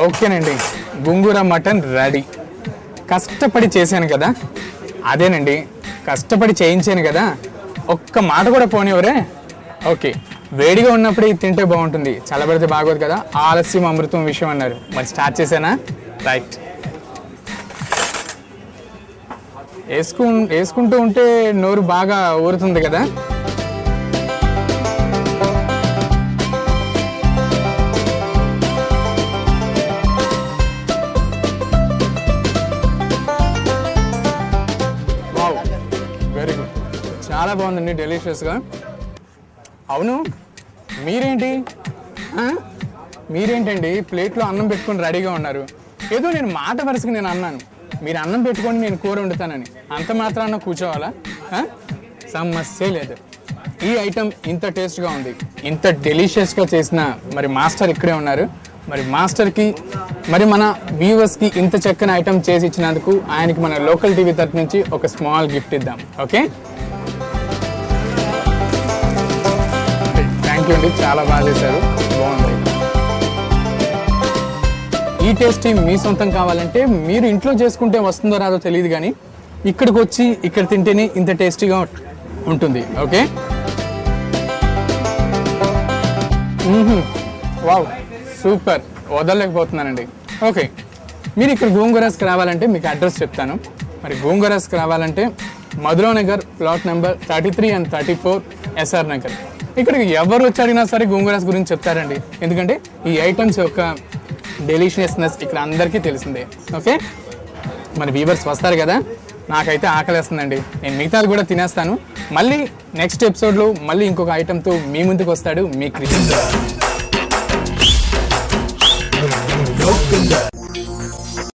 ఓకేనండి, గోంగూర mutton ready. కష్టపడి చేశాను కదా, అదేనండి కష్టపడి చేయించాను కదా, ఒక్క మాట కూడా పోనివరే. ఓకే, వేడిగా ఉన్నప్పుడే ఇది తింటే బాగుంటుంది, చల్లబడితే బాగోదు కదా. ఆలస్యం అమృతం విషయం అన్నారు, మరి స్టార్ట్ చేశానా? రైట్. వేసుకుంటూ ఉంటే నోరు బాగా ఊరుతుంది కదా. వావ్, వెరీ గుడ్, చాలా బాగుందండి, డెలిషియస్గా. అవును, మీరేంటండి ప్లేట్లో అన్నం పెట్టుకొని రెడీగా ఉన్నారు? ఏదో నేను మాట వరుసగా నేను అన్నాను, మీరు అన్నం పెట్టుకొని నేను కూర వండుతానని, అంత మాత్రాన కూర్చోవాలా? సమస్య లేదు. ఈ ఐటెం ఇంత టేస్ట్గా ఉంది, ఇంత డెలిషియస్గా చేసిన మరి మాస్టర్ ఇక్కడే ఉన్నారు. మరి మాస్టర్కి మరి మన వ్యూవర్స్కి ఇంత చక్కని ఐటెం చేసి ఇచ్చినందుకు ఆయనకి మన లోకల్ టీవీ తరఫు నుంచి ఒక స్మాల్ గిఫ్ట్ ఇద్దాం. ఓకే, థ్యాంక్ యూ అండి, చాలా బాగా చేశారు, బాగుంది. ఈ టేస్ట్ మీ సొంతం కావాలంటే మీరు ఇంట్లో చేసుకుంటే వస్తుందో రాదో తెలియదు, కానీ ఇక్కడికి వచ్చి ఇక్కడ తింటేనే ఇంత టేస్టీగా ఉంటుంది. ఓకే, వావ్, సూపర్, వదలలేకపోతున్నానండి. ఓకే, మీరు ఇక్కడ గోంగూరస్కి రావాలంటే మీకు అడ్రస్ చెప్తాను. మరి గోంగూరస్కి రావాలంటే Madhura Nagar plot number 33 and 34 SR Nagar. ఇక్కడికి ఎవరు వచ్చి అడిగినా సరే గోంగూరస్ గురించి చెప్తారండి, ఎందుకంటే ఈ ఐటమ్స్ యొక్క డెలిషియస్నెస్ ఇక్కడ అందరికీ తెలిసిందే. ఓకే, మరి వ్యూవర్స్ వస్తారు కదా, నాకైతే ఆకలేస్తుందండి, నేను మిగతాది కూడా తినేస్తాను. మళ్ళీ నెక్స్ట్ ఎపిసోడ్లో మళ్ళీ ఇంకొక ఐటెంతో మీ ముందుకు వస్తాడు మీ క్రియేటర్.